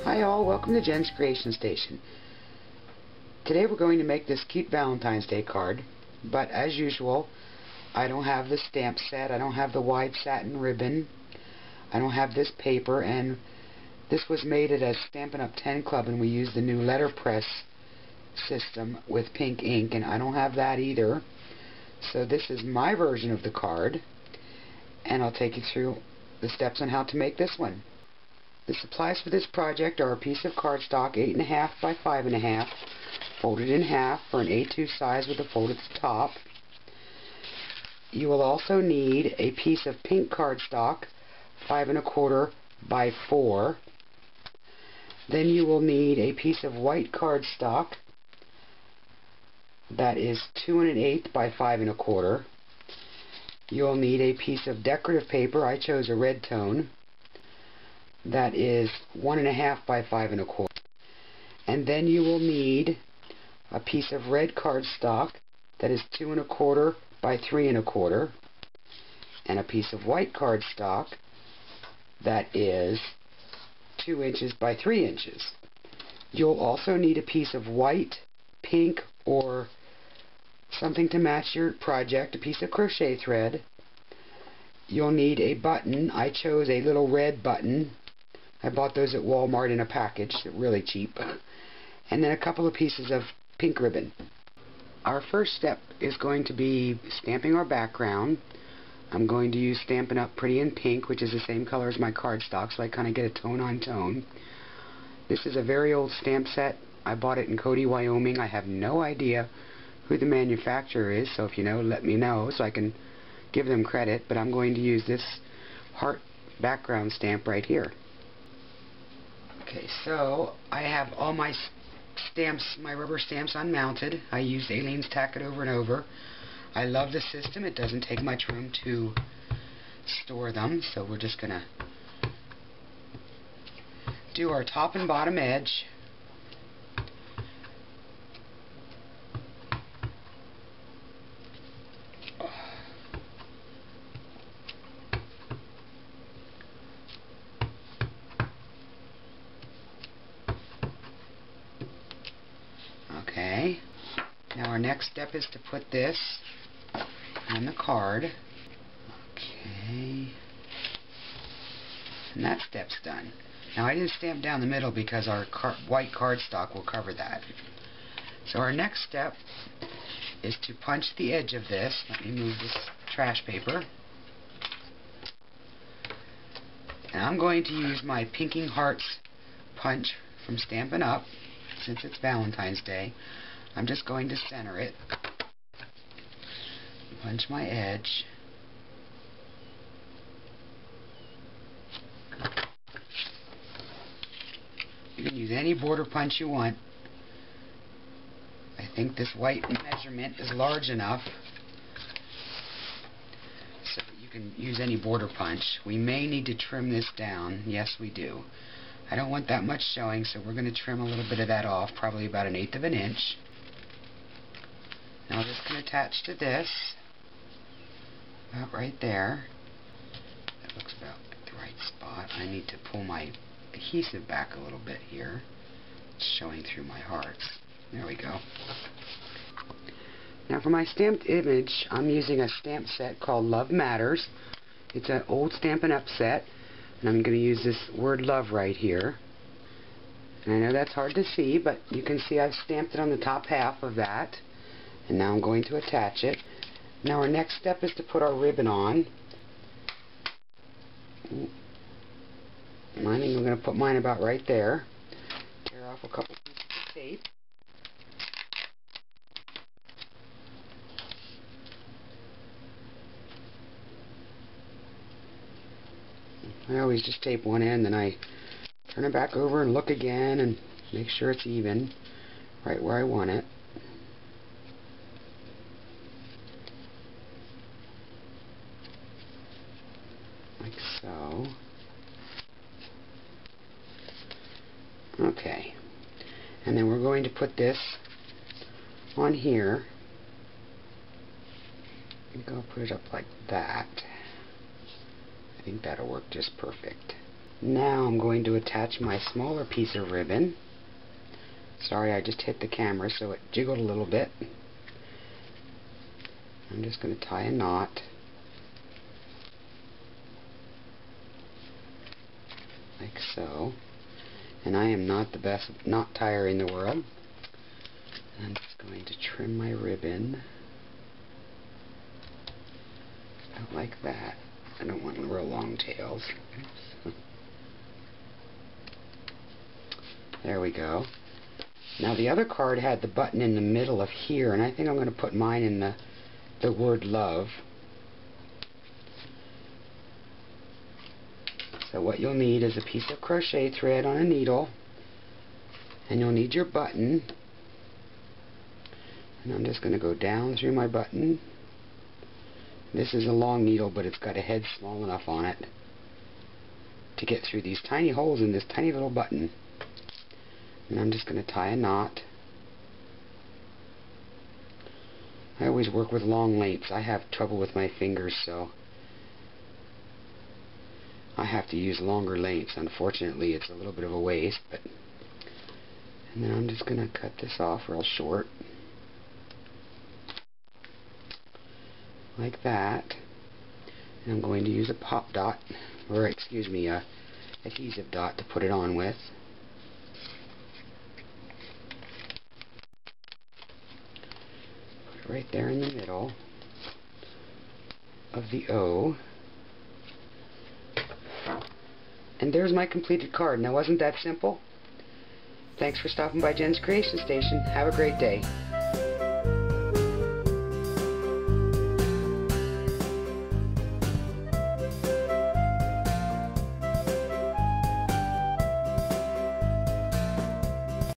Hi all, welcome to Jen's Creation Station. Today we're going to make this cute Valentine's Day card, but as usual, I don't have the stamp set, I don't have the wide satin ribbon, I don't have this paper, and this was made at a Stampin' Up! 10 Club, and we used the new letterpress system with pink ink, and I don't have that either. So this is my version of the card, and I'll take you through the steps on how to make this one. The supplies for this project are a piece of cardstock 8.5 by 5.5, folded in half for an A2 size with a fold at the top. You will also need a piece of pink cardstock 5.25 by 4. Then you will need a piece of white cardstock that is 2 1/8 by 5.25. You'll need a piece of decorative paper. I chose a red tone. That is 1.5 by 5.25. And then you will need a piece of red cardstock that is 2 1/4 by 3.25, and a piece of white cardstock that is 2 inches by 3 inches. You'll also need a piece of white, pink, or something to match your project, a piece of crochet thread. You'll need a button. I chose a little red button. I bought those at Walmart in a package, really cheap. And then a couple of pieces of pink ribbon. Our first step is going to be stamping our background. I'm going to use Stampin' Up! Pretty in Pink, which is the same color as my cardstock, so I kind of get a tone on tone. This is a very old stamp set. I bought it in Cody, Wyoming. I have no idea who the manufacturer is, so if you know, let me know so I can give them credit. But I'm going to use this heart background stamp right here. Okay, so I have all my stamps, my rubber stamps unmounted. I used Aleene's Tack It Over and Over. I love the system. It doesn't take much room to store them, so we're just going to do our top and bottom edge. Okay, now our next step is to put this on the card. Okay, and that step's done. Now I didn't stamp down the middle because our white cardstock will cover that. So our next step is to punch the edge of this. Let me move this trash paper. And I'm going to use my Pinking Hearts punch from Stampin' Up! Since it's Valentine's Day. I'm just going to center it. Punch my edge. You can use any border punch you want. I think this white measurement is large enough so you can use any border punch. We may need to trim this down. Yes, we do. I don't want that much showing, so we're going to trim a little bit of that off, probably about 1/8 of an inch. Now this can attach to this, about right there. That looks about the right spot. I need to pull my adhesive back a little bit here. It's showing through my hearts. There we go. Now for my stamped image, I'm using a stamp set called Love Matters. It's an old Stampin' Up! Set. And I'm going to use this word love right here. And I know that's hard to see, but you can see I've stamped it on the top half of that. And now I'm going to attach it. Now our next step is to put our ribbon on. I think I'm going to put mine about right there. Tear off a couple pieces of tape. I always just tape one end, and I turn it back over and look again and make sure it's even, right where I want it. Like so. Okay. And then we're going to put this on here. I think I'll put it up like that. I think that'll work just perfect. Now I'm going to attach my smaller piece of ribbon. Sorry, I just hit the camera so it jiggled a little bit. I'm just going to tie a knot. Like so. And I am not the best knot tyer in the world. I'm just going to trim my ribbon. About like that. I don't want real long tails. Oops. There we go. Now the other card had the button in the middle of here, and I think I'm going to put mine in the word love. So what you'll need is a piece of crochet thread on a needle, and you'll need your button. And I'm just going to go down through my button. This is a long needle, but it's got a head small enough on it to get through these tiny holes in this tiny little button. And I'm just going to tie a knot. I always work with long lengths. I have trouble with my fingers, so I have to use longer lengths. Unfortunately, it's a little bit of a waste, but and then I'm just going to cut this off real short. Like that. And I'm going to use a pop dot, or excuse me, a adhesive dot to put it on with. Put it right there in the middle of the O. And there's my completed card. Now, wasn't that simple? Thanks for stopping by Jen's Creation Station. Have a great day.